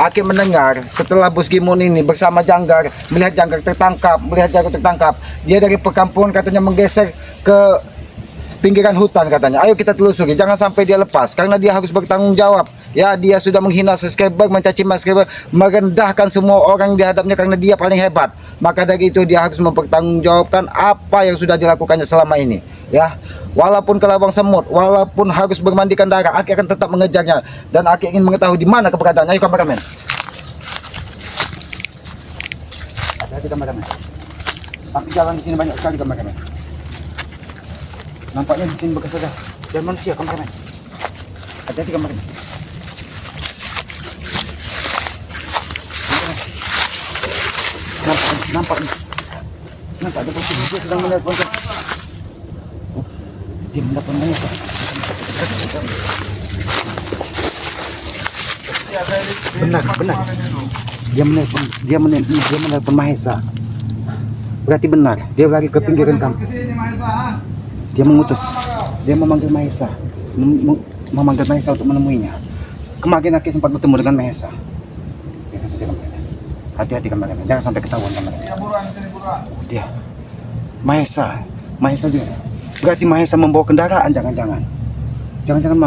Aki mendengar setelah Bos Gimon ini bersama Janggar melihat Janggar tertangkap, dia dari perkampungan katanya menggeser ke pinggiran hutan katanya. Ayo kita telusuri, jangan sampai dia lepas karena dia harus bertanggung jawab. Ya, dia sudah menghina subscriber, mencaci subscriber, merendahkan semua orang di hadapnya karena dia paling hebat. Maka dari itu dia harus mempertanggungjawabkan apa yang sudah dilakukannya selama ini. Ya, walaupun ke lubang semut, walaupun harus bermandikan darah, Aki akan tetap mengejarnya dan Aki ingin mengetahui di mana keberadaannya. Ayo kameramen. Hati-hati kameramen. Tapi jalan di sini banyak sekali kameramen. Nampaknya di sini bekas ada dan manusia kameramen. Hati-hati kameramen. Nampak ada posisi dia sedang melihat ponsel. Dia mendapat Mahesa. Benar. Dia melihat Mahesa. Berarti benar. Dia lari ke pinggiran kampung. Dia mengutus. Dia memanggil Mahesa. Memanggil Mahesa untuk menemuinya. Kemarin Aki sempat bertemu dengan Mahesa. Hati-hati kameramen, jangan sampai ketahuan kameramen. Dia Mahesa dia. Berarti Mahesa membawa kendaraan, jangan-jangan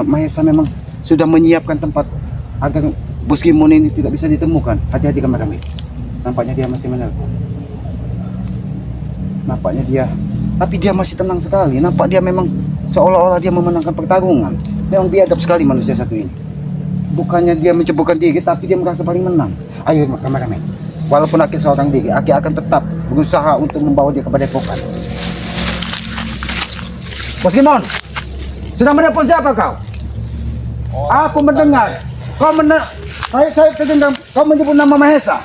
Mahesa memang sudah menyiapkan tempat agar Bos Gimon ini tidak bisa ditemukan. Hati-hati kameramen. Nampaknya dia masih menelpon. Tapi dia masih tenang sekali. Nampak dia memang seolah-olah dia memenangkan pertarungan. Memang biadab sekali manusia satu ini. Bukannya dia menceburkan diri, tapi dia merasa paling menang. Ayo kameramen, walaupun Aki seorang diri, Aki akan tetap berusaha untuk membawa dia ke Padepokan. Bos Gimon, sedang menelpon siapa kau? Aku mendengar. Saya terdengar kau menyebut nama Mahesa.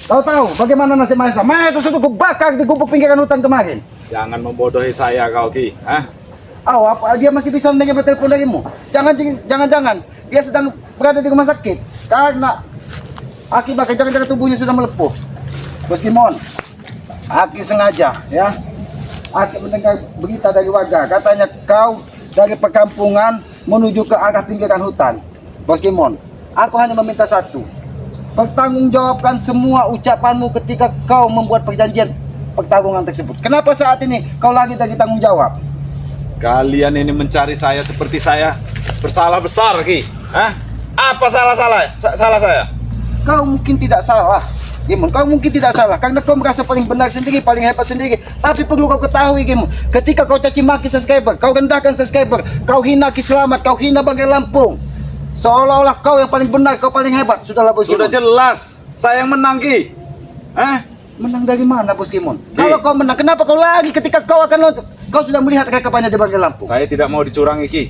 Kau tahu bagaimana nasib Mahesa? Mahesa sudah kubakar di gubuk pinggiran hutan kemarin. Jangan membodohi saya kau Ki. Apa dia masih bisa mendengar telepon darimu? Jangan dia sedang berada di rumah sakit karena akibat jangan tubuhnya sudah melepuh. Bos Gimon, Aki sengaja ya. Aki mendengar berita dari warga, katanya kau dari perkampungan menuju ke arah pinggiran hutan. Bos Gimon, aku hanya meminta satu. Pertanggungjawabkan semua ucapanmu ketika kau membuat perjanjian pertarungan tersebut. Kenapa saat ini kau lagi dari tanggung jawab? Kalian ini mencari saya seperti saya bersalah besar Ki. Apa salah saya? Kau mungkin tidak salah, Gimon. Kau mungkin tidak salah karena kau merasa paling benar sendiri, paling hebat sendiri. Tapi perlu kau ketahui, Gimon, ketika kau caci maki subscriber, kau rendahkan subscriber, kau hina Ki Selamat, kau hina Banggai Lampung, seolah-olah kau yang paling benar, kau paling hebat. Sudahlah Bos Gimon. Sudah jelas, saya yang menang Ki. Menang dari mana Bos Gimon? Kalau kau menang, kenapa kau lagi ketika kau akan nonton? Kau sudah melihat rekapannya di Banggai Lampung. Saya tidak mau dicurangi Ki.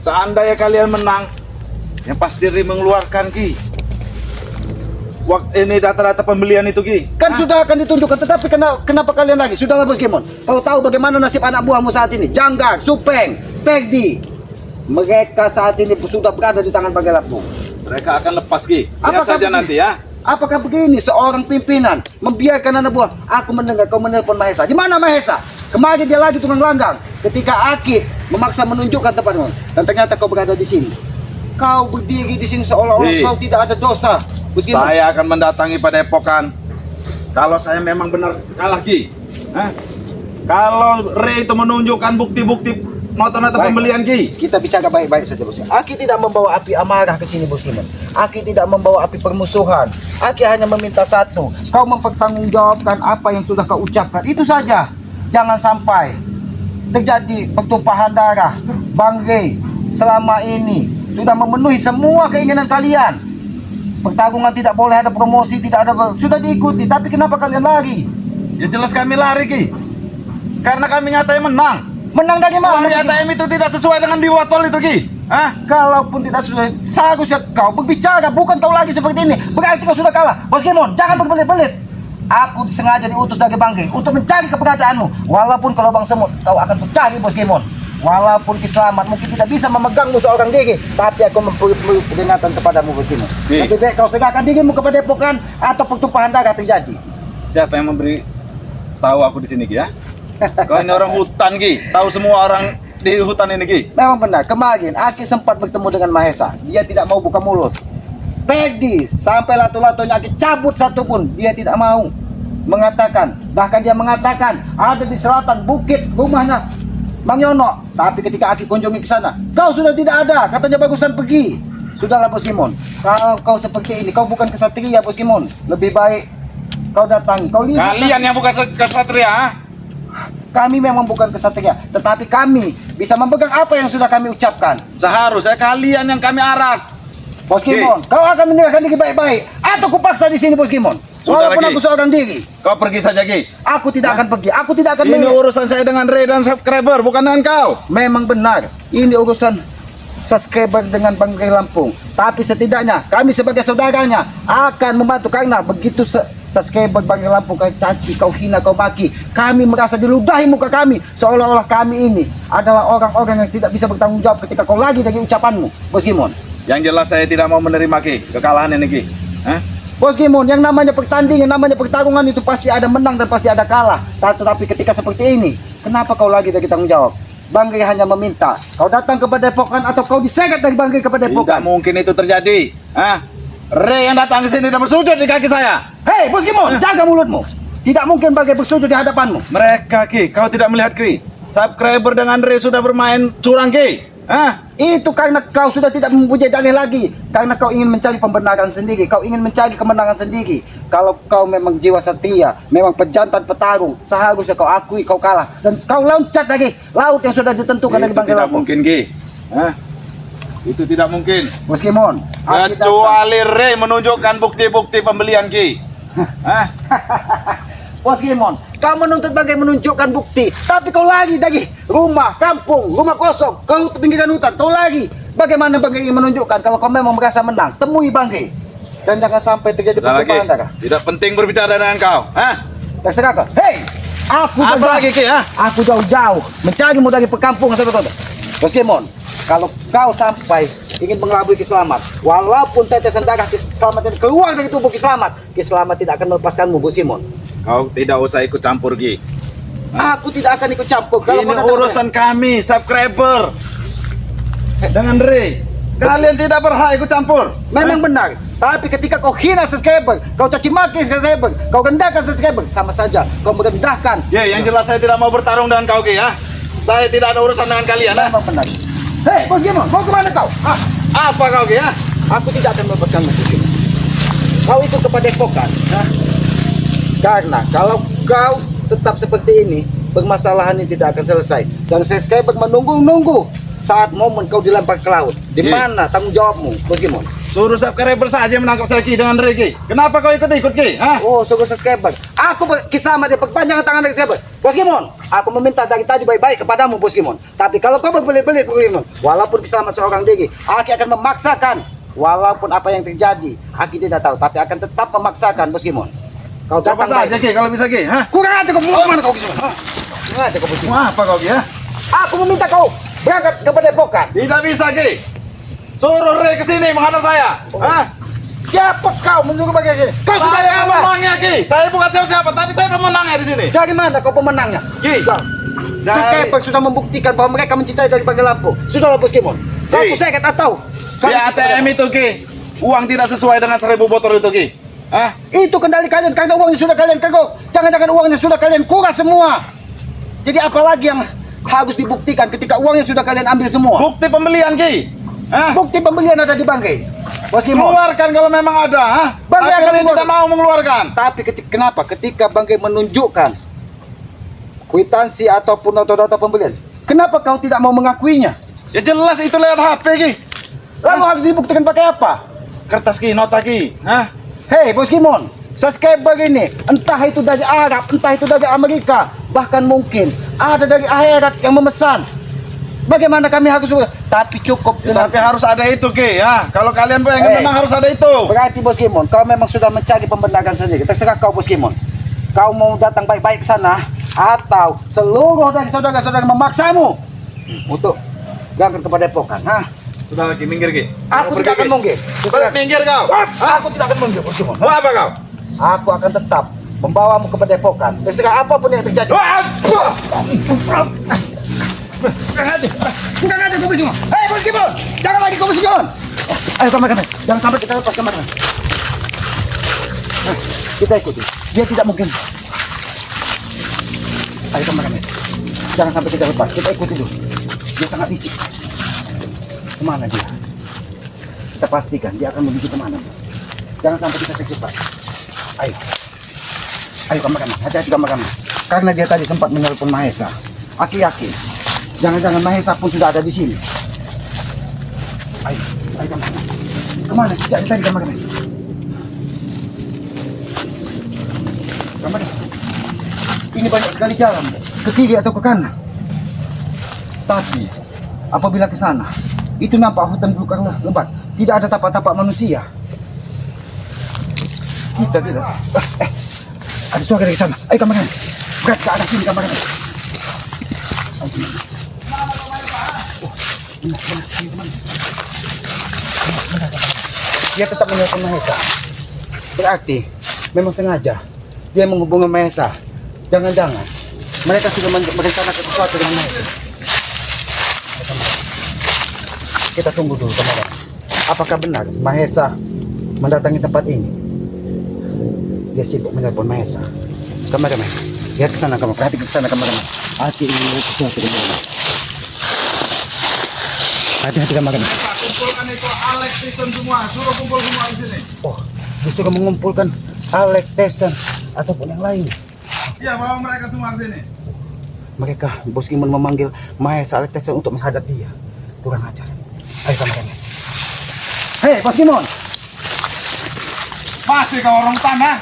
Seandainya kalian menang, yang pasti mengeluarkan Ki. Waktu ini data-data pembelian itu Ki. Kan sudah akan ditunjukkan, tetapi kenapa kalian lagi? Sudahlah Bos Gimon. Kau tahu bagaimana nasib anak buahmu saat ini? Janggar, Supeng, Pegdi. Mereka saat ini sudah berada di tangan Banggai Lampung. Mereka akan lepas Ki. Lihat saja nanti ya. Apakah begini seorang pimpinan membiarkan anak buah? Aku mendengar kau menelpon Mahesa. Di mana Mahesa? Kemarin dia lagi tukang langgang. Ketika Aki memaksa menunjukkan tempatmu, dan ternyata kau berada di sini. Kau berdiri di sini seolah-olah kau tidak ada dosa. Begini. Saya akan mendatangi Padepokan. Kalau saya memang benar kalah Ki. Kalau Re itu menunjukkan bukti-bukti nota-nota pembelian Ki. Kita bicara baik-baik saja Bos. Aki tidak membawa api amarah ke sini Bos Gimon. Aki tidak membawa api permusuhan. Aki hanya meminta satu. Kau mempertanggungjawabkan apa yang sudah kau ucapkan. Itu saja. Jangan sampai terjadi pertumpahan darah. Banggai selama ini sudah memenuhi semua keinginan kalian. Pertarungan tidak boleh ada promosi, tidak ada, sudah diikuti. Tapi kenapa kalian lari? Ya jelas kami lari Ki. Karena kami nyatanya menang. Menang dari mana? ATM itu tidak sesuai dengan di botol itu Ki. Kalaupun tidak sesuai, seharusnya kau berbicara, bukan kau lagi seperti ini. Berarti kau sudah kalah. Bos Gimon, jangan berbelit-belit. Aku sengaja diutus dari Banggai untuk mencari keberadaanmu. Walaupun kalau bang semut, kau akan kucari Bos Gimon. Walaupun Ki Selamat mungkin tidak bisa memegangmu seorang diri, tapi aku memberi peringatan kepadamu Bos Gimon. Lebih baik kau serahkan dirimu kepada Padepokan atau pertumpahan darah terjadi. Siapa yang memberi tahu aku di sini Ki ya? Kau ini orang hutan Ki, tahu semua orang di hutan ini Ki. Memang benar, kemarin Aki sempat bertemu dengan Mahesa. Dia tidak mau buka mulut. Peggy sampai lato-latonya Aki cabut satu pun dia tidak mau mengatakan. Bahkan dia mengatakan ada di selatan bukit rumahnya Bang Yono. Tapi ketika Aki kunjungi ke sana, kau sudah tidak ada. Katanya bagusan pergi. Sudahlah Bos Kimon, kalau kau seperti ini, kau bukan kesatria Bos Kimon. Lebih baik kau datangi. Kau lihat Kalian yang bukan kesatria, ha? kami memang bukan kesatria, tetapi kami bisa memegang apa yang sudah kami ucapkan. Seharusnya kalian yang kami arak. Bos Kimon, kau akan menyerahkan diri baik-baik atau kupaksa di sini Bos Kimon. Sudah Walaupun lagi. aku seorang diri, Kau pergi saja, Ki. aku tidak akan pergi. Aku tidak akan Ini melihat. urusan saya dengan Ray dan subscriber, bukan dengan kau. Memang benar, ini urusan subscriber dengan Bang Ray Lampung. Tapi setidaknya kami sebagai saudaranya akan membantu karena begitu subscriber Bang Ray Lampung kau caci, kau hina, kau maki, kami merasa diludahi muka kami seolah-olah kami ini adalah orang-orang yang tidak bisa bertanggung jawab ketika kau lagi dari ucapanmu, Bos Kimon. Yang jelas saya tidak mau menerima, Ki, kekalahan ini, Ki. Hah? Bos Kimon, yang namanya pertandingan, namanya pertarungan itu pasti ada menang dan pasti ada kalah. Tetapi ketika seperti ini, kenapa kau lagi dari tanggung jawab? Bang Ray hanya meminta kau datang kepada Depokan atau kau disegel dari Bang Ray kepada Tidak Depokan. mungkin itu terjadi. Hah? Ray yang datang ke sini dan bersujud di kaki saya. Hei, Bos Kimon, jaga mulutmu. Tidak mungkin Bang Ray bersujud di hadapanmu. Mereka, Ki, kau tidak melihat, Ki. Subscriber dengan Ray sudah bermain curang, Ki. Hah? Itu karena kau sudah tidak mempunyai dalih lagi. Karena kau ingin mencari pembenaran sendiri. Kau ingin mencari kemenangan sendiri. Kalau kau memang jiwa satria, memang pejantan petarung, seharusnya kau akui kau kalah. Dan kau loncat dari laut yang sudah ditentukan dari Itu Bang Ray tidak Lampung. mungkin, Ki. Hah? Itu tidak mungkin. Bos Kimon, Aki datang. Kecuali Ray menunjukkan bukti-bukti pembelian, Ki. Hah? Bos Kimon, kau menuntut Bang Ray menunjukkan bukti, tapi kau lagi dari rumah, kampung, rumah kosong, kau pinggiran hutan, kau lagi. Bagaimana Bang Ray menunjukkan kalau kau memang merasa menang? Temui Bang Ray. Dan jangan sampai terjadi Tidak lagi. percobaan darah. Tidak penting berbicara dengan kau. Hah? Terserah kau. Hei, aku Apa jauh-jauh- lagi, Ki? Hah? Aku jauh-jauh mencarimu dari perkampungan sampai kota. Bos Kimon, kalau kau sampai ingin mengelabui Ki Slamet, walaupun tetesan darah Ki Slamet yang keluar dari tubuh Ki Slamet tidak akan melepaskanmu, Bos Kimon. Kau tidak usah ikut campur, Ki. Aku tidak akan ikut campur. Kalau Ini kau datang urusan kami, subscriber. Dengan Ray. Kalian tidak berhak ikut campur. memang benar. Tapi ketika kau hina subscriber, kau caci maki subscriber, kau rendahkan subscriber, sama saja kau merendahkan. Ya, yang jelas saya tidak mau bertarung dengan kau, Ki, ya. Saya tidak ada urusan dengan kalian, ha? Memang benar. Hei, Bos Kimon, mau kemana kau? Apa kau, Ki, ya? Aku tidak akan melepaskanmu, Bos Kimon. Kau ikut kepada Depokan. Karena kalau kau tetap seperti ini, permasalahan ini tidak akan selesai. Dan subscriber menunggu-nunggu saat momen kau dilempar ke laut. Di Iya. mana tanggung jawabmu, Bos Kimon? Suruh subscriber saja menangkap saya, Ki, dengan Ray, Ki. Kenapa kau ikut-ikut, Ki? Hah? Oh, suruh subscriber. Aku kisah dia perpanjangan tangan dari subscriber. Bos Kimon, aku meminta dari tadi baik-baik kepadamu, Bos Kimon. Tapi kalau kau berbelit-belit, Bos Kimon, walaupun kisah seorang diri, Aki akan memaksakan. Walaupun apa yang terjadi, Aki tidak tahu. Tapi akan tetap memaksakan, Bos Kimon. Kau Apa datang saja, baik. Ki, kalau bisa, Ki? Hah? Kurang aja kau mau kemana kau, Bos Kimon? Kurang aja kau, Bos Kimon. Mau apa kau, Ki, ya? Aku meminta kau berangkat kepada Depokan. Tidak bisa, Ki. Suruh Ray ke sini menghadap saya. Hah? Siapa kau menyuruh bagian sini? Kau sudah Saya kalah. pemenangnya, Ki. Saya bukan siapa-siapa, tapi saya pemenangnya di sini. Dari mana kau pemenangnya? Ki. Subscriber sudah membuktikan bahwa mereka mencintai dari Bang Ray Lampung. Sudahlah, Bos Kimon. Kau Ki. kuseket atau Di ATM itu, Ki, uang tidak sesuai dengan 1000 botol itu, Ki. Hah? itu kendali kalian karena uangnya sudah kalian kagok. Jangan-jangan uangnya sudah kalian kuras semua. Jadi apalagi yang harus dibuktikan ketika uangnya sudah kalian ambil semua? Bukti pembelian, Ki. Hah? Bukti pembelian ada di Bang Ray. Bos Kimon. Keluarkan kalau memang ada, hah? Bang, Tapi akan kalian keluar. tidak mau mengeluarkan. Tapi kenapa ketika Bang Ray menunjukkan kwitansi ataupun data pembelian, kenapa kau tidak mau mengakuinya? Ya jelas itu lewat HP, Ki. Lalu harus dibuktikan pakai apa? Kertas, Ki, nota, Ki. Hah? Hei, Bos Kimon, subscriber ini entah itu dari Arab, entah itu dari Amerika, bahkan mungkin ada dari akhirat yang memesan. Bagaimana kami harus tapi cukup Ya, dengan tapi harus ada itu, Ki, ya. Kalau kalian pengen menang harus ada itu. berarti Bos Kimon, kau memang sudah mencari pembenaran sendiri. Terserah kau, Bos Kimon. Kau mau datang baik-baik ke sana atau seluruh dari saudara-saudara memaksamu untuk berangkat kepada Depokan. Sudah lagi minggir, Ki. Aku Pergi, tidak akan Ki. munggir. Balik minggir kau. Aku tidak akan munggir, Bos Kimon. Mau apa kau? Aku akan tetap membawamu ke Depokan. Terserah apapun yang terjadi. Bukan aja kau Bos Kimon. Hei Bos Kimon, jangan lagi kau Bos Kimon. Ayo kameramen, jangan sampai kita lepas kameramen. Nah, kita ikuti. Dia tidak mungkin. Ayo kameramen, jangan sampai kita lepas. Kita ikuti dulu. Dia sangat licik. Kemana dia? Kita pastikan dia akan menuju kemana. Jangan sampai kita terjebak. Ayo. Ayo kameramen, hati-hati kameramen. Karena dia tadi sempat menelpon Mahesa. Aki yakin. Jangan-jangan Mahesa pun sudah ada di sini. Ayo, ayo kameramen. Kemana? Cari tadi kameramen. Kameramen. Ini banyak sekali jalan. Ke kiri atau ke kanan. Tapi apabila ke sana, itu nampak hutan belukar lebat. Tidak ada tapak-tapak manusia. Kita tidak. Ada suara dari sana. Ayo kameramen. Berat ke arah sini kameramen. Dia tetap menelpon Mahesa. Berarti memang sengaja dia menghubungi Mahesa. Jangan-jangan mereka sudah merencanakan sesuatu dengan Mahesa. Kita tunggu dulu kameramen. Apakah benar Mahesa mendatangi tempat ini? Dia sibuk menelpon Mahesa. Kameramen, lihat ke sana kamu. Perhatikan ke sana kameramen. Hati ini melihat sesuatu kameramen. Hati-hati kameramen. Kumpulkan itu Alex, Tyson semua. Suruh kumpul semua di sini. Oh, justru mengumpulkan Alex, Tyson ataupun yang lain. Iya, bawa mereka semua di sini. Mereka Bos Kimon memanggil Mahesa, Alex, Tyson untuk menghadap dia. Kurang ajar. Ayo kameramen. Hei, Bos Kimon. Masih kau orang tanah.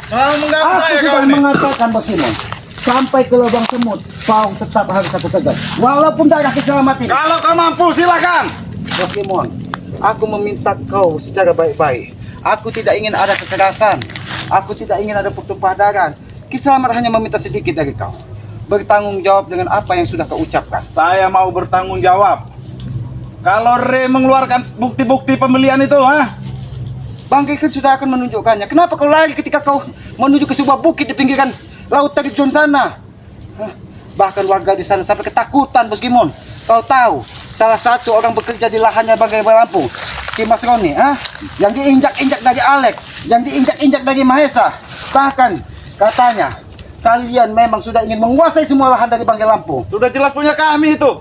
Selalu mengganggu Aku saya kau sudah ini. mengatakan Bos Kimon, sampai ke lubang semut, kau tetap harus aku kejar. Walaupun darah keselamatan. Kalau kau mampu silakan. Bos Kimon, aku meminta kau secara baik-baik. Aku tidak ingin ada kekerasan. Aku tidak ingin ada pertumpahan darah. Kiselamat hanya meminta sedikit dari kau. Bertanggung jawab dengan apa yang sudah kau ucapkan. Saya mau bertanggung jawab. Kalau Re mengeluarkan bukti-bukti pembelian itu, Bangkai kan sudah akan menunjukkannya. Kenapa kau lari ketika kau menuju ke sebuah bukit di pinggiran laut Terjun sana? Bahkan warga di sana sampai ketakutan, Bos Kimon. Kau tahu, salah satu orang bekerja di lahannya Bangkai Lampung, Kimas Roni, yang diinjak-injak dari Alex, yang diinjak-injak dari Mahesa. Bahkan katanya kalian memang sudah ingin menguasai semua lahan dari Bangkai Lampung. sudah jelas punya kami itu.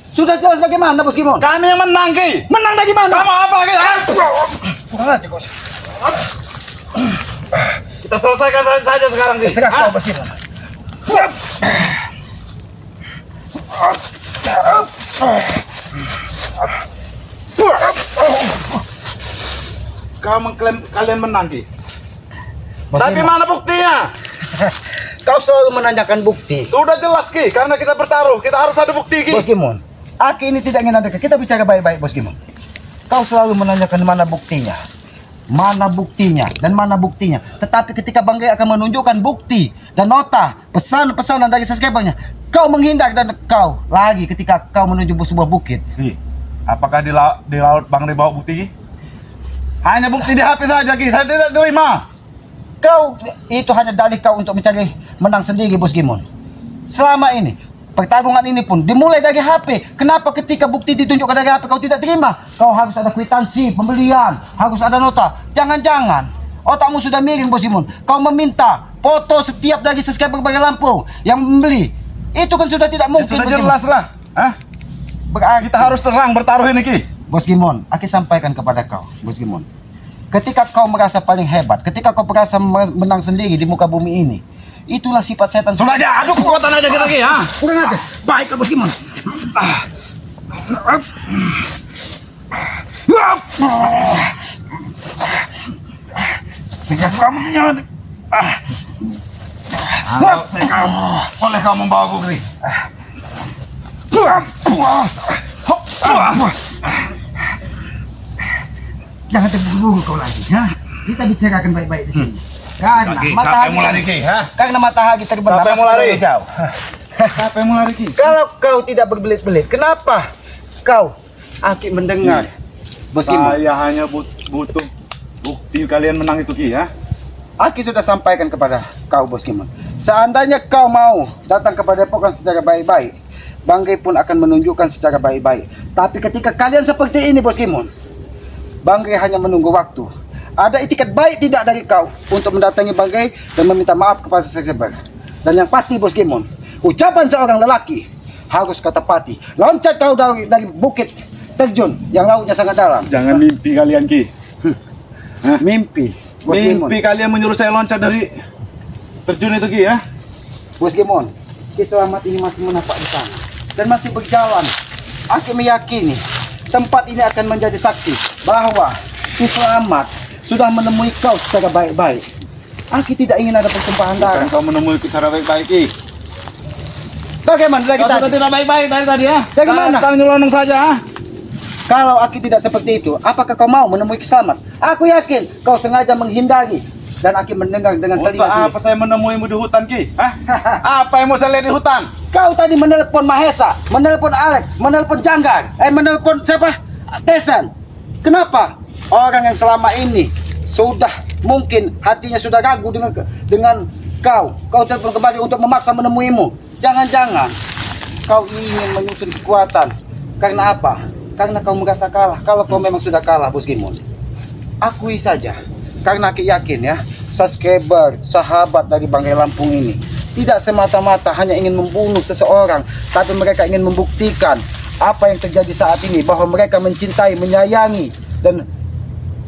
Sudah jelas bagaimana, Bos Kimon? Kami yang menang, Ki. Menang dari mana? Kamu apa, Ki? Kurang aja, Bos. Kita selesaikan saja sekarang, Ki. Serah kau, Bos Kimon. Kau mengklaim kalian menang, Ki. Bos Tapi Kimon, mana buktinya? kau selalu menanyakan bukti. Sudah jelas, Ki. Karena kita bertaruh, kita harus ada bukti, Ki. Bos Kimon, Aki ini tidak ingin ada. Kita bicara baik-baik, Bos Kimon. Kau selalu menanyakan mana buktinya, dan mana buktinya. Tetapi ketika Bangkai akan menunjukkan bukti dan nota pesan-pesanan dari subscribernya, kau menghindar dan kau lagi ketika kau menuju sebuah bukit. Ki, apakah di laut Bang Re bawa bukti, Ki? Hanya bukti di HP saja, Ki. Saya tidak terima. Kau itu hanya dalih kau untuk mencari menang sendiri, Bos Kimon. Selama ini pertarungan ini pun dimulai dari HP. Kenapa ketika bukti ditunjukkan dari HP kau tidak terima? Kau harus ada kwitansi pembelian, harus ada nota. Jangan-jangan otakmu sudah miring, Bos Kimon. Kau meminta foto setiap dari subscriber Bangkai Lampung yang membeli. Itu kan sudah tidak Ya, mungkin, sudah Bos Kimon. jelas lah. Berarti, Kita harus terang bertaruh ini, Ki. Bos Kimon, aku sampaikan kepada kau, Bos Kimon. Ketika kau merasa paling hebat, ketika kau merasa menang sendiri di muka bumi ini, itulah sifat setan. Sudah aja, adu kekuatan aja kita, Ki. Kurang aja. Baiklah, Bos Kimon. Sehingga kamu tinggal. Boleh kau membawaku, Ki. Jangan terburu-buru kau lagi, Kita bicarakan baik-baik di sini. Karena Ki, matahari siapa yang mau lari, Ki? karena matahari terbenam. Siapa yang mau lari? jauh. Siapa yang mau lari, Ki? Kalau kau tidak berbelit-belit, kenapa kau Aki mendengar? Bos Kimon, Saya hanya butuh bukti kalian menang itu, Ki. Aki sudah sampaikan kepada kau, Bos Kimon. Seandainya kau mau datang kepada Depokan secara baik-baik, Banggai pun akan menunjukkan secara baik-baik. Tapi ketika kalian seperti ini, Bos Kimon, Banggai hanya menunggu waktu. Ada itikat baik tidak dari kau untuk mendatangi Banggai dan meminta maaf kepada Sekseber. Dan yang pasti, Bos Kimon, ucapan seorang lelaki harus kau tepati. Loncat kau dari bukit terjun yang lautnya sangat dalam. Jangan mimpi kalian Ki. Mimpi, Bos Kimon. Mimpi kalian menyuruh saya loncat dari terjun itu Ki ya. Bos Kimon, Ki Selamat ini masih menapak di sana dan masih berjalan. Aku meyakini tempat ini akan menjadi saksi bahwa Ki Selamat sudah menemui kau secara baik-baik. Aku tidak ingin ada pertumpahan darah. Bukan kau menemui secara baik-baik Ki. Bagaimana lagi Kau sudah tadi? tidak baik-baik dari tadi ya. Bagaimana? Kau nyelonong saja ha? Kalau aku tidak seperti itu, apakah kau mau menemui Ki Selamat? Aku yakin kau sengaja menghindari dan aku mendengar dengan Untuk telinga sendiri. apa saya menemuimu di hutan Ki? Hah? Apa yang mau saya lihat di hutan? Kau tadi menelpon Mahesa, menelpon Alex, menelpon Janggar, menelpon siapa? Tesan. Kenapa? Orang yang selama ini sudah mungkin hatinya sudah ragu dengan kau. Kau telepon kembali untuk memaksa menemuimu. Jangan-jangan kau ingin menyusun kekuatan. Karena apa? Karena kau merasa kalah. Kalau kau memang sudah kalah, Bos Kimon, akui saja. Karena aku yakin ya, subscriber, sahabat dari Banggai Lampung ini tidak semata-mata hanya ingin membunuh seseorang, tapi mereka ingin membuktikan apa yang terjadi saat ini, bahwa mereka mencintai, menyayangi dan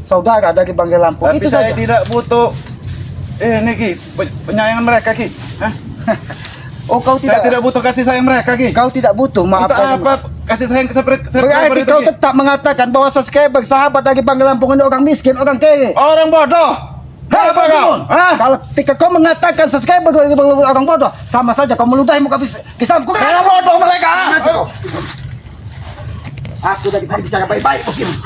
saudara dari Banggai Lampung. Tapi Itu saya saja. tidak butuh ini Ki, penyayangan mereka Ki. Hah? Oh, kau Saya tidak, tidak butuh kasih sayang mereka Ki. kau tidak butuh maaf. Untuk apa kasih sayang seperti Berarti itu, kau Ki? tetap mengatakan bahwa subscriber, sahabat dari Banggai Lampung ini orang miskin, orang kere. Orang bodoh. Hei, Apa Bos kau? Kimon, Hah? kalau ketika kau mengatakan subscriber dari orang bodoh, sama saja kau meludahi muka Kisam. Saya bodoh mereka. Aku dari tadi bicara baik-baik, Bos Kimon.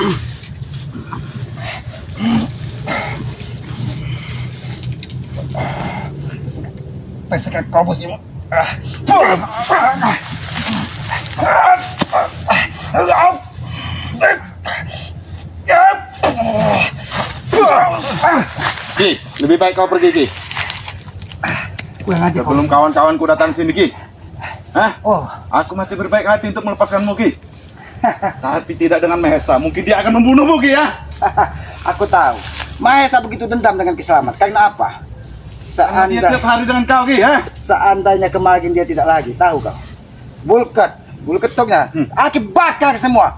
Tersekat kau, Bos Kimon. Ki, lebih baik kau pergi Ki. Kurang aja kau. Sebelum kawan-kawanku datang sini Ki. Hah? Oh, Aku masih berbaik hati untuk melepaskanmu Ki. Tapi tidak dengan Mahesa. Mungkin dia akan membunuhmu Ki ya. aku tahu. Mahesa begitu dendam dengan Kiselamat. Karena apa? Karena dia tiap hari dengan kau Ki ya. Seandainya kemarin dia tidak lagi, tahu kau? Bulu ketoknya, aki bakar semua.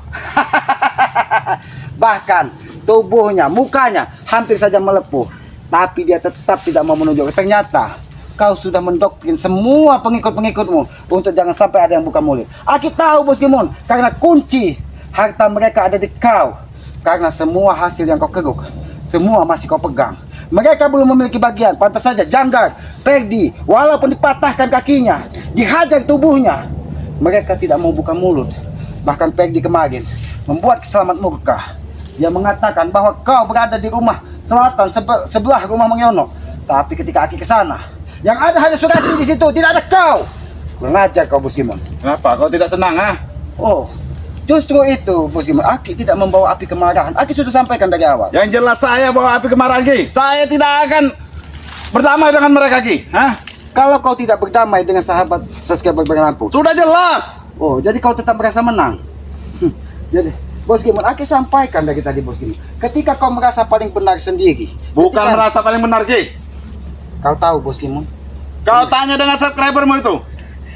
Bahkan tubuhnya, mukanya hampir saja melepuh. Tapi dia tetap tidak mau menunjukkan. Ternyata kau sudah mendoktrin semua pengikut-pengikutmu untuk jangan sampai ada yang buka mulut. Aki tahu, Bos Kimon, karena kunci harta mereka ada di kau. Karena semua hasil yang kau keruk, semua masih kau pegang. Mereka belum memiliki bagian. Pantas saja Janggar, Perdi, walaupun dipatahkan kakinya, dihajar tubuhnya, mereka tidak mau buka mulut. Bahkan Perdi kemarin membuat Kiselamat murka. Dia mengatakan bahwa kau berada di rumah selatan sebelah rumah Mang Yono. Tapi ketika Aki ke sana, yang ada hanya Surati di situ, tidak ada kau. Kurang ajar kau, Bos Kimon. Kenapa kau tidak senang ah? Oh, justru itu, Bos Kimon. Aki tidak membawa api kemarahan. Aki sudah sampaikan dari awal. Yang jelas saya bawa api kemarahan Ki. Saya tidak akan berdamai dengan mereka Ki. Hah? Kalau kau tidak berdamai dengan sahabat subscriber Banggai Lampung, Sudah jelas. oh, jadi kau tetap merasa menang. Jadi, Bos Kimon, Aki sampaikan dari tadi, Bos Kimon. Ketika kau merasa paling benar sendiri, Bukan ketika merasa paling benar Ki. kau tahu, Bos Kimon, Kau tanya dengan subscribermu itu.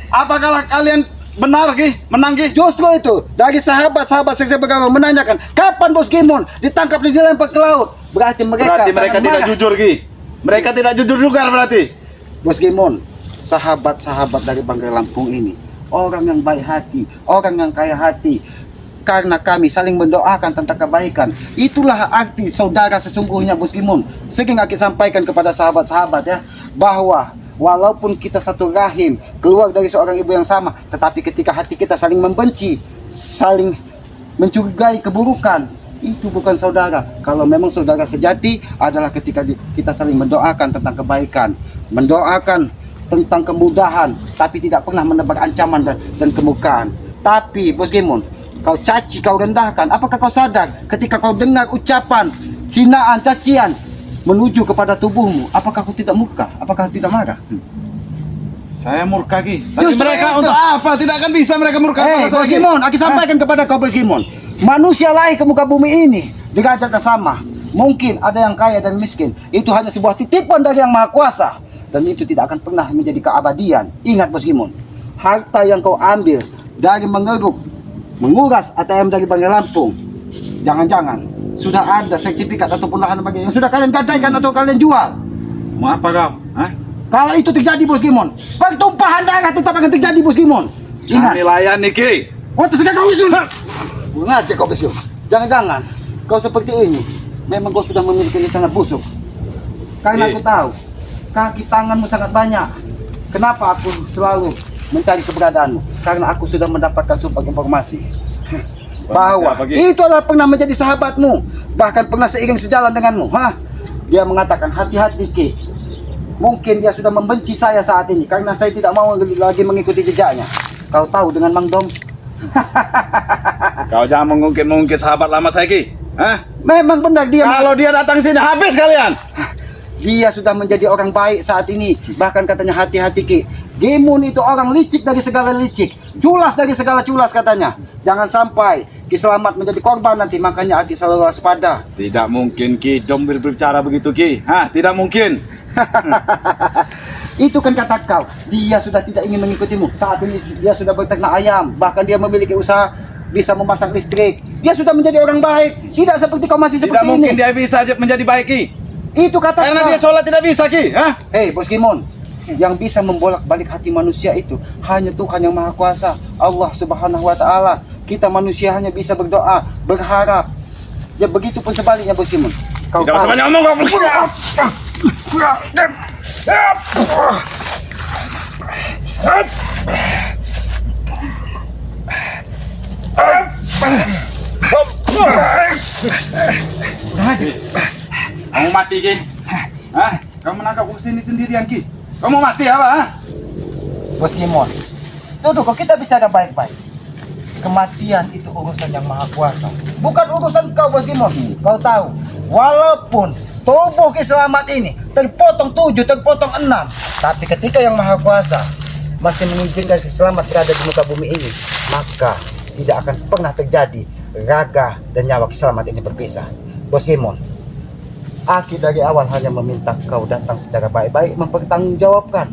Apakah kalian benar Ki? Menang Ki? justru itu dari sahabat-sahabat subscriber Banggai menanyakan kapan Bos Kimon ditangkap dan dilempar ke laut. Berarti mereka Berarti mereka sangat tidak marah. jujur Ki. Mereka tidak jujur juga berarti. Bos Kimon, sahabat-sahabat dari Banggai Lampung ini orang yang baik hati, orang yang kaya hati. Karena kami saling mendoakan tentang kebaikan. Itulah arti saudara sesungguhnya, Bos Kimon. Sering Aki sampaikan kepada sahabat-sahabat ya, bahwa walaupun kita satu rahim, keluar dari seorang ibu yang sama, tetapi ketika hati kita saling membenci, saling mencurigai keburukan, itu bukan saudara. Kalau memang saudara sejati adalah ketika kita saling mendoakan tentang kebaikan, mendoakan tentang kemudahan, tapi tidak pernah menebar ancaman dan kemurkaan. Tapi Bos Kimon, kau caci, kau rendahkan. Apakah kau sadar ketika kau dengar ucapan hinaan, cacian menuju kepada tubuhmu, apakah kau tidak murka? Apakah kau tidak marah? Saya murka Ki. Tapi Justru mereka itu. untuk apa? Tidak akan bisa mereka murka kepada Bos saya, Ki. Gimon, aku sampaikan kepada kau Bos Gimon. Manusia lahir ke muka bumi ini derajat yang sama. Mungkin ada yang kaya dan miskin. Itu hanya sebuah titipan dari Yang Maha Kuasa. Dan itu tidak akan pernah menjadi keabadian. Ingat Bos Gimon, harta yang kau ambil dari mengeruk, menguras ATM dari Banggai Lampung, jangan-jangan sudah ada sertifikat ataupun lahan bagi yang sudah kalian gadaikan atau kalian jual. Mau apa kau? Hah? Kalau itu terjadi Bos Gimon, pertumpahan darah tetap akan terjadi Bos Gimon. Ingat. Kami layani Ki. Oh, terserah kau itu. Ngajak kau Bos Gimon. Jangan-jangan kau seperti ini memang kau sudah memiliki rencana busuk. Karena aku tahu kaki tanganmu sangat banyak. Kenapa aku selalu mencari keberadaanmu? Karena aku sudah mendapatkan sumpah informasi bahwa Siapa, Ki? itu adalah pernah menjadi sahabatmu, bahkan pernah seiring sejalan denganmu. Dia mengatakan hati-hati Ki. Mungkin dia sudah membenci saya saat ini karena saya tidak mau lagi mengikuti jejaknya. Kau tahu dengan Mang Dom? Kau jangan mengungkit-ungkit sahabat lama saya Ki. Hah? Memang benar dia. Kalau dia datang sini habis kalian. Dia sudah menjadi orang baik saat ini. Bahkan katanya hati-hati Ki. Gimun itu orang licik dari segala licik, culas dari segala culas katanya. Jangan sampai Ki Selamat menjadi korban nanti. Makanya Aki selalu waspada. Tidak mungkin Ki Dom berbicara begitu Ki. Hah? Tidak mungkin. Itu kan kata kau. Dia sudah tidak ingin mengikutimu. Saat ini dia sudah berternak ayam. Bahkan dia memiliki usaha bisa memasang listrik. Dia sudah menjadi orang baik. Tidak seperti kau masih Tidak seperti mungkin ini. dia bisa menjadi baik Ki. Itu kata Karena kau. dia sholat tidak bisa Ki. Hah? Hei Bos Gimon, yang bisa membolak-balik hati manusia itu hanya Tuhan Yang Maha Kuasa, Allah Subhanahu wa Ta'ala. Kita manusia hanya bisa berdoa, berharap. Ya begitu pun sebaliknya Bos Gimon. Kau Tidak usah tahu. banyak ngomong kau. Udah aja. Kamu mati Ki. Hah? Kamu menangkap aku sini sendirian Ki. Kamu mati apa? Hah? Bos Gimon, duduk kok kita bicara baik-baik. Kematian itu urusan Yang Maha Kuasa, bukan urusan kau Bos Gimon. Kau tahu, walaupun tubuh Ki Selamat ini terpotong 7, terpotong 6, tapi ketika Yang Maha Kuasa masih mengizinkan Ki Selamat berada di muka bumi ini, maka tidak akan pernah terjadi raga dan nyawa Ki Selamat ini berpisah. Bos Gimon, Aki dari awal hanya meminta kau datang secara baik-baik mempertanggungjawabkan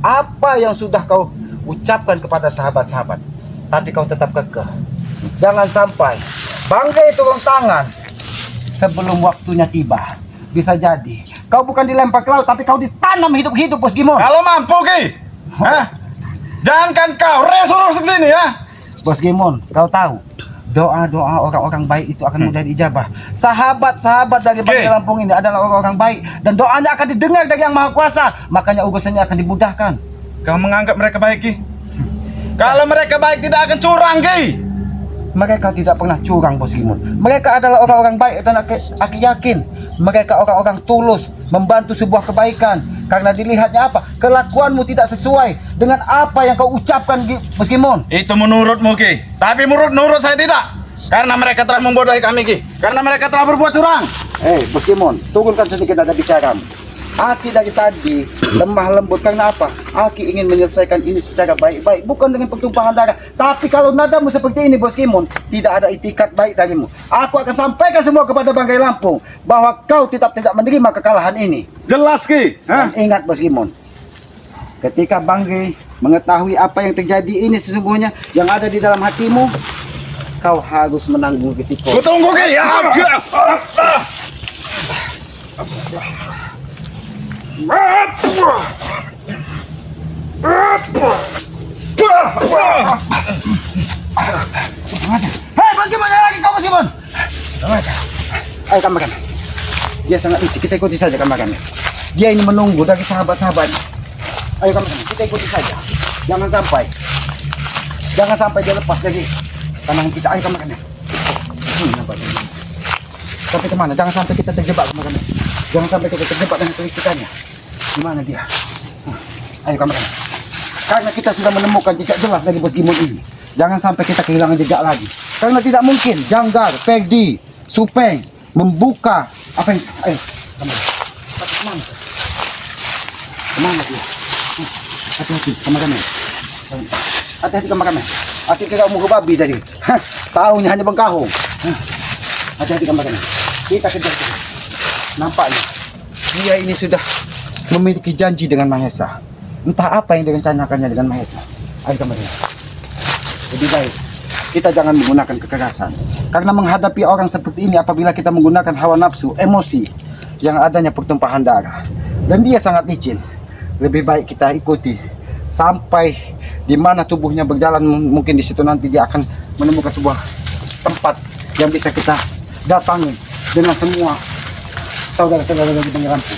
apa yang sudah kau ucapkan kepada sahabat-sahabat. Tapi kau tetap kekeh. Jangan sampai Banggai turun tangan sebelum waktunya tiba. Bisa jadi kau bukan dilempar ke laut, tapi kau ditanam hidup-hidup Bos Gimon. Kalau mampu Ki. Hah? Jangankan kau, suruh ke sini ya. Bos Gimon, kau tahu doa-doa orang-orang baik itu akan mudah diijabah. Sahabat-sahabat dari Banggai Lampung ini adalah orang-orang baik dan doanya akan didengar dari Yang Maha Kuasa. Makanya urusannya akan dimudahkan. Kau menganggap mereka baik Ki? Kalau mereka baik tidak akan curang Ki. Mereka tidak pernah curang Bos Gimon. Mereka adalah orang-orang baik dan aku yakin mereka orang-orang tulus membantu sebuah kebaikan. Karena dilihatnya apa? Kelakuanmu tidak sesuai dengan apa yang kau ucapkan Bos Gimon. Itu menurutmu Ki. Tapi menurut saya tidak. Karena mereka telah membodohi kami Ki. Karena mereka telah berbuat curang. Bos Gimon, turunkan sedikit nada bicaramu. Aki dari tadi lemah lembut karena apa? Aki ingin menyelesaikan ini secara baik-baik, bukan dengan pertumpahan darah. Tapi kalau nadamu seperti ini Bos Gimon, tidak ada itikat baik darimu. Aku akan sampaikan semua kepada Banggai Lampung bahwa kau tetap tidak menerima kekalahan ini. Jelas Ki. Hah? Dan ingat Bos Gimon, ketika Banggai mengetahui apa yang terjadi ini sesungguhnya yang ada di dalam hatimu, kau harus menanggung risiko. Kutunggu Ki. Ya. Hei Bos Gimon, jangan lagi kau Bos Gimon. Ayo kamakan. Dia sangat licik, kita ikuti saja kamakannya. Dia ini menunggu dari sahabat-sahabatnya. Ayo kamakan, kita ikuti saja. Jangan sampai dia lepas dari pandangan kita. Ayo kamakannya. Tapi kemana? Jangan sampai kita terjebak kamakannya. Jangan sampai kita terjebak dengan kelistrikannya. Gimana dia? Ayo kamakannya. Karena kita sudah menemukan jejak jelas dari Bos Gimon ini. Jangan sampai kita kehilangan jejak lagi. Karena tidak mungkin Janggar, Ferdi, Supeng membuka apa yang... Ayo, kemana? Tapi kemana? Kemana dia? Hati-hati kameramen. Hati-hati kameramen. Aki kira mau babi tadi. Hah, tahunya hanya bengkahung. Hah. Hati-hati kameramen. Kita kejar. Nampaknya dia ini sudah memiliki janji dengan Mahesa. Entah apa yang direncanakannya dengan Mahesa. Ayo kameramen. Lebih baik kita jangan menggunakan kekerasan. Karena menghadapi orang seperti ini apabila kita menggunakan hawa nafsu, emosi, yang adanya pertumpahan darah. Dan dia sangat licin. Lebih baik kita ikuti sampai di mana tubuhnya berjalan, mungkin di situ nanti dia akan menemukan sebuah tempat yang bisa kita datangi dengan semua saudara-saudara dari Bang Rampu.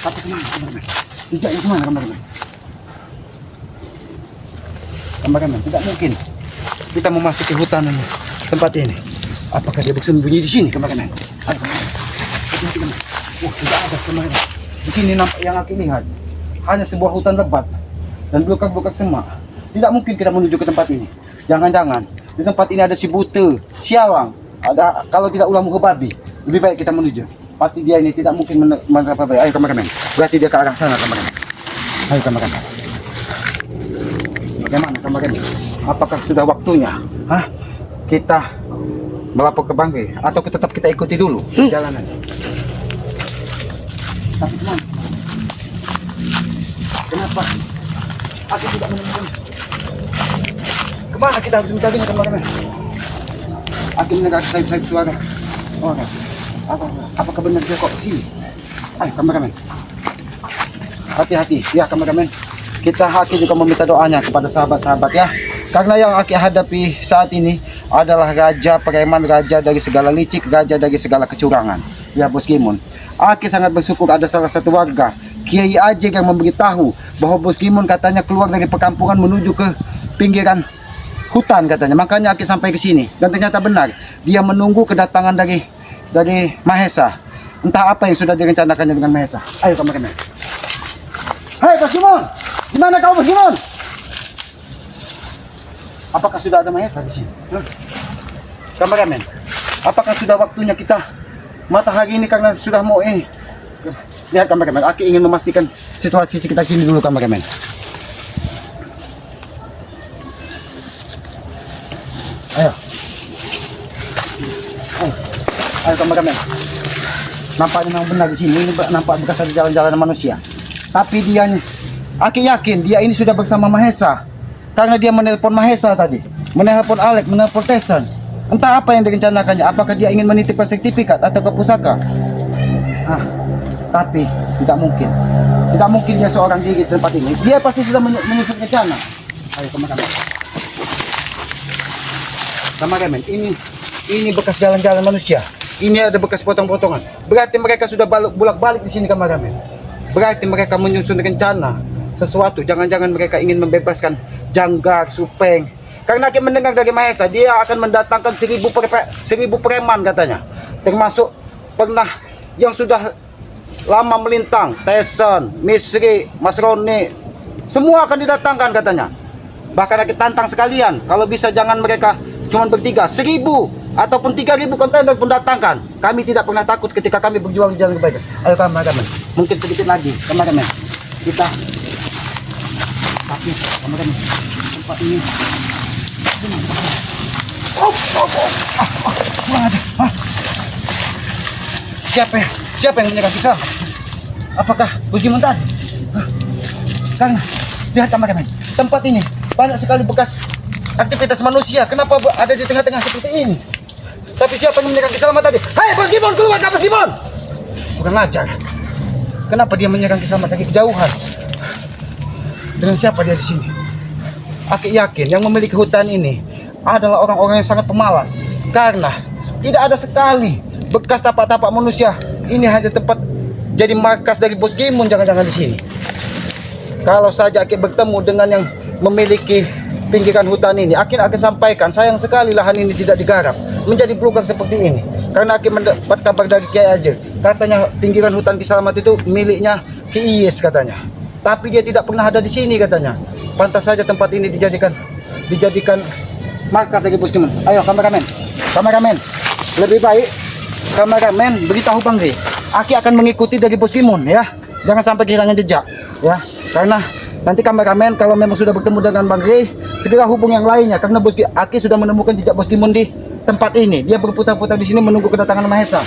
Tapi kemana kameramen? Jejaknya kemana kameramen? Kameramen, tidak mungkin kita memasuki hutan ini, tempat ini. Apakah dia bersembunyi di sini kameramen? Ayo kameramen. Hati-hati kameramen. Tidak ada kameramen. Di sini nampak yang aku lihat hanya sebuah hutan lebat dan belukak-belukak semak. Tidak mungkin kita menuju ke tempat ini. Jangan-jangan di tempat ini ada si buta, sialang, ada kalau tidak ulah muka babi. Lebih baik kita menuju. Pasti dia ini tidak mungkin menerapa baik. Ayo kameramen. Berarti dia ke arah sana kameramen. Ayo kameramen. Bagaimana kameramen? Apakah sudah waktunya? Kita melapor ke Bangke atau tetap kita ikuti dulu jalanan? Tapi kemana? Kenapa aku tidak menemukan? Kemana kita harus mencarinya kameramen? Aku mendengar sayup-sayup suara orang. Apakah benar dia kok sini? Ayo kameramen. Hati-hati ya kameramen. Kita Aki juga meminta doanya kepada sahabat-sahabat ya. Karena yang Aki hadapi saat ini adalah raja preman, raja dari segala licik, raja dari segala kecurangan. Ya Bos Gimun. Aki sangat bersyukur ada salah satu warga Kiai Ajeng yang memberitahu bahwa Bos Gimun katanya keluar dari perkampungan menuju ke pinggiran hutan katanya. Makanya Aki sampai ke sini dan ternyata benar dia menunggu kedatangan dari Mahesa. Entah apa yang sudah direncanakannya dengan Mahesa. Ayo kameramen. Hai Bos Gimun, di mana kau Bos Gimun? Apakah sudah ada Mahesa di sini? Kameramen, apakah sudah waktunya kita matahari ini karena sudah mau lihat kameramen. Aki ingin memastikan situasi sekitar sini dulu kameramen. Ayo. Ayo kameramen. Nampaknya memang benar di sini. Ini nampak bekas ada jalan-jalan manusia. Tapi dia, Aki yakin dia ini sudah bersama Mahesa. Karena dia menelpon Mahesa tadi, menelpon Alek, menelpon Tesan. Entah apa yang direncanakannya. Apakah dia ingin menitipkan sertifikat atau ke pusaka? Tapi tidak mungkin. Tidak mungkin dia seorang diri di tempat ini. Dia pasti sudah menyusun rencana. Ayo kameramen. Kameramen, ini bekas jalan-jalan manusia. Ini ada bekas potong-potongan. Berarti mereka sudah bolak-balik di sini kameramen. Berarti mereka menyusun rencana sesuatu. Jangan-jangan mereka ingin membebaskan Janggar, Supeng. Karena kita mendengar dari Mahesa, dia akan mendatangkan 1000 preman katanya. Termasuk pernah yang sudah lama melintang, Tesan, Misri, Mas Roni, semua akan didatangkan katanya. Bahkan kita tantang sekalian, kalau bisa jangan mereka cuma bertiga, 1000 ataupun 3000 kontainer pun datangkan. Kami tidak pernah takut ketika kami berjuang di jalan kebaikan. Ayo kameramen, mungkin sedikit lagi kameramen. Kita tapi kameramen, tempat ini Siapa yang menyerang pisau? Apakah Bos Gimun tadi? Karena lihat kameramen, tempat ini banyak sekali bekas aktivitas manusia. Kenapa ada di tengah-tengah seperti ini? Tapi siapa yang menyerang Kisalma tadi? Hai Bos Gimun, keluar Bos Gimun! Bukan ajar. Kenapa dia menyerang Kisalma dari kejauhan? Dengan siapa dia di sini? Aki yakin yang memiliki hutan ini adalah orang-orang yang sangat pemalas. Karena tidak ada sekali bekas tapak-tapak manusia. Ini hanya tempat jadi markas dari Bos Gimun, jangan-jangan di sini. Kalau saja Aki bertemu dengan yang memiliki pinggiran hutan ini, Aki akan sampaikan, sayang sekali lahan ini tidak digarap, menjadi belukar seperti ini. Karena Aki mendapat kabar dari Kiai Ajeng, katanya pinggiran hutan Kisalamat itu miliknya Ki Iyes katanya. Tapi dia tidak pernah ada di sini katanya. Pantas saja tempat ini dijadikan markas dari Bos Gimun. Ayo kameramen, lebih baik kameramen beritahu Bang Ri. Aki akan mengikuti dari Bos Gimun ya. Jangan sampai kehilangan jejak. Ya, karena nanti kameramen kalau memang sudah bertemu dengan Bang Ray, segera hubung yang lainnya karena Bos Aki sudah menemukan jejak Bos Kimon di tempat ini. Dia berputar-putar di sini menunggu kedatangan Mahesa.